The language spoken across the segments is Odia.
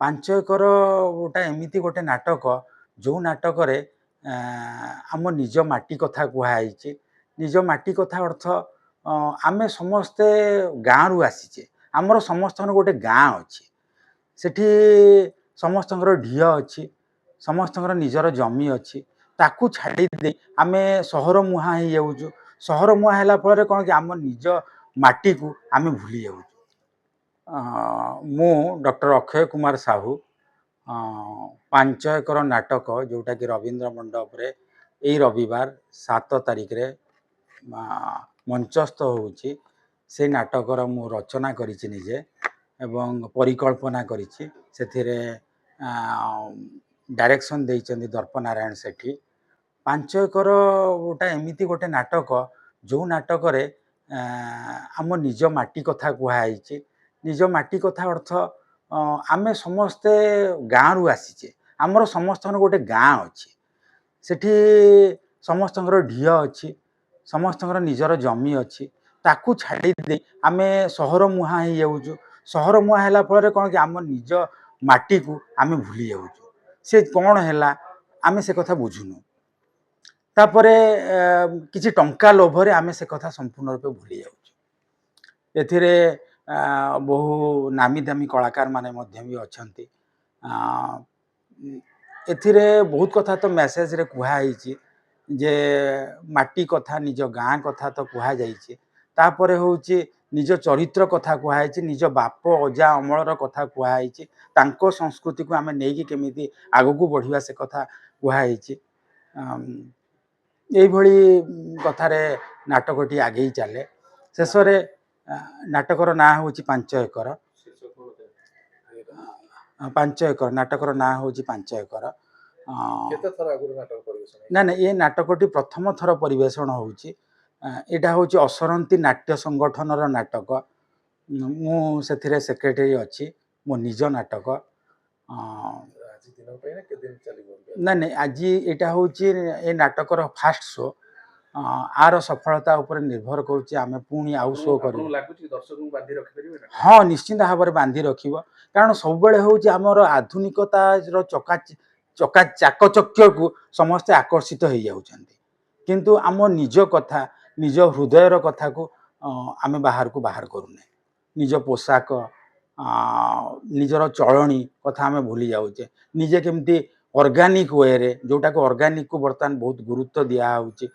ପାଞ୍ଚ ଏକର ଗୋଟା ଏମିତି ଗୋଟେ ନାଟକ ଯେଉଁ ନାଟକରେ ଆମ ନିଜ ମାଟି କଥା କୁହାଯାଇଛି। ନିଜ ମାଟି କଥା ଅର୍ଥ ଆମେ ସମସ୍ତେ ଗାଁରୁ ଆସିଛେ। ଆମର ସମସ୍ତଙ୍କର ଗୋଟେ ଗାଁ ଅଛି, ସେଠି ସମସ୍ତଙ୍କର ଢିଅ ଅଛି, ସମସ୍ତଙ୍କର ନିଜର ଜମି ଅଛି। ତାକୁ ଛାଡ଼ି ଦେଇ ଆମେ ସହର ମୁହାଁ ହେଇଯାଉଛୁ। ସହର ମୁହାଁ ହେଲା ଫଳରେ କ'ଣ କି ଆମ ନିଜ ମାଟିକୁ ଆମେ ଭୁଲି ଯାଉଛୁ। ମୁଁ ଡକ୍ଟର ଅକ୍ଷୟ କୁମାର ସାହୁ ପାଞ୍ଚ ଏକର ନାଟକ ଯେଉଁଟାକି ରବୀନ୍ଦ୍ର ମଣ୍ଡପରେ ଏଇ ରବିବାର 7 ତାରିଖରେ ମଞ୍ଚସ୍ଥ ହେଉଛି। ସେ ନାଟକର ମୁଁ ରଚନା କରିଛି ନିଜେ ଏବଂ ପରିକଳ୍ପନା କରିଛି। ସେଥିରେ ଡାଇରେକ୍ସନ୍ ଦେଇଛନ୍ତି ଦର୍ପ ନାରାୟଣ ସେଠୀ। ପାଞ୍ଚ ଏକର ଗୋଟା ଏମିତି ଗୋଟେ ନାଟକ ଯେଉଁ ନାଟକରେ ଆମ ନିଜ ମାଟି କଥା କୁହାଯାଇଛି। ନିଜ ମାଟି କଥା ଅର୍ଥ ଆମେ ସମସ୍ତେ ଗାଁରୁ ଆସିଛେ। ଆମର ସମସ୍ତଙ୍କର ଗୋଟେ ଗାଁ ଅଛି, ସେଠି ସମସ୍ତଙ୍କର ଢିଅ ଅଛି, ସମସ୍ତଙ୍କର ନିଜର ଜମି ଅଛି। ତାକୁ ଛାଡ଼ି ଦେଇ ଆମେ ସହର ମୁହାଁ ହେଇଯାଉଛୁ। ସହର ମୁହାଁ ହେଲା ଫଳରେ କ'ଣ କି ଆମ ନିଜ ମାଟିକୁ ଆମେ ଭୁଲି ଯାଉଛୁ। ସେ କ'ଣ ହେଲା ଆମେ ସେ କଥା ବୁଝୁନୁ। ତାପରେ କିଛି ଟଙ୍କା ଲୋଭରେ ଆମେ ସେ କଥା ସମ୍ପୂର୍ଣ୍ଣ ରୂପେ ଭୁଲି ଯାଉଛୁ। ଏଥିରେ ବହୁ ନାମୀ ଦାମୀ କଳାକାର ମାନେ ମଧ୍ୟ ବି ଅଛନ୍ତି। ଏଥିରେ ବହୁତ କଥା ତ ମେସେଜରେ କୁହାଯାଇଛି ଯେ ମାଟି କଥା, ନିଜ ଗାଁ କଥା ତ କୁହାଯାଇଛି। ତାପରେ ହେଉଛି ନିଜ ଚରିତ୍ର କଥା କୁହାଯାଇଛି, ନିଜ ବାପ ଅଜା ଅମଳର କଥା କୁହାଯାଇଛି। ତାଙ୍କ ସଂସ୍କୃତିକୁ ଆମେ ନେଇକି କେମିତି ଆଗକୁ ବଢ଼ିବା ସେ କଥା କୁହାଯାଇଛି। ଏଇଭଳି କଥାରେ ନାଟକଟି ଆଗେଇ ଚାଲେ। ଶେଷରେ ନାଟକର ନାଁ ହେଉଛି ପାଞ୍ଚ ଏକର। ପାଞ୍ଚ ଏକର ନାଟକର ନାଁ ହେଉଛି ପାଞ୍ଚ ଏକର। ନା ନା, ଏ ନାଟକଟି ପ୍ରଥମ ଥର ପରିବେଷଣ ହେଉଛି। ଏଇଟା ହେଉଛି ଅସରନ୍ତି ନାଟ୍ୟ ସଂଗଠନର ନାଟକ। ମୁଁ ସେଥିରେ ସେକ୍ରେଟାରୀ ଅଛି। ମୋ ନିଜ ନାଟକ। ନା ନାଇଁ, ଆଜି ଏଇଟା ହେଉଛି ଏ ନାଟକର ଫାଷ୍ଟ ଶୋ। ଆର ସଫଳତା ଉପରେ ନିର୍ଭର କରୁଛି ଆମେ ପୁଣି ଆଉ ଶୋ କରିବୁ। ହଁ, ନିଶ୍ଚିନ୍ତ ଭାବରେ ବାନ୍ଧି ରଖିବ। କାରଣ ସବୁବେଳେ ହେଉଛି ଆମର ଆଧୁନିକତାର ଚାକଚକ୍ୟକୁ ସମସ୍ତେ ଆକର୍ଷିତ ହେଇଯାଉଛନ୍ତି, କିନ୍ତୁ ଆମ ନିଜ କଥା, ନିଜ ହୃଦୟର କଥାକୁ ଆମେ ବାହାରକୁ ବାହାର କରୁନେ। ନିଜ ପୋଷାକ, ନିଜର ଚଳଣି କଥା ଆମେ ଭୁଲି ଯାଉଛେ। ନିଜେ କେମିତି ଅର୍ଗାନିକ ୱେରେ, ଯେଉଁଟାକୁ ଅର୍ଗାନିକକୁ ବର୍ତ୍ତମାନ ବହୁତ ଗୁରୁତ୍ୱ ଦିଆହେଉଛି,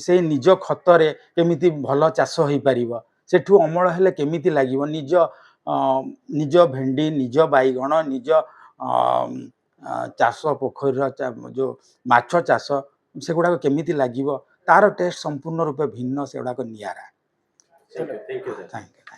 ସେଇ ନିଜ ଖତରେ କେମିତି ଭଲ ଚାଷ ହେଇପାରିବ, ସେଠୁ ଅମଳ ହେଲେ କେମିତି ଲାଗିବ, ନିଜ ଭେଣ୍ଡି, ନିଜ ବାଇଗଣ, ନିଜ ଚାଷ ପୋଖରୀର ଯେଉଁ ମାଛ ଚାଷ, ସେଗୁଡ଼ାକ କେମିତି ଲାଗିବ, ତାର ଟେଷ୍ଟ ସମ୍ପୂର୍ଣ୍ଣ ରୂପେ ଭିନ୍ନ, ସେଗୁଡ଼ାକ ନିଆରା। Thank you.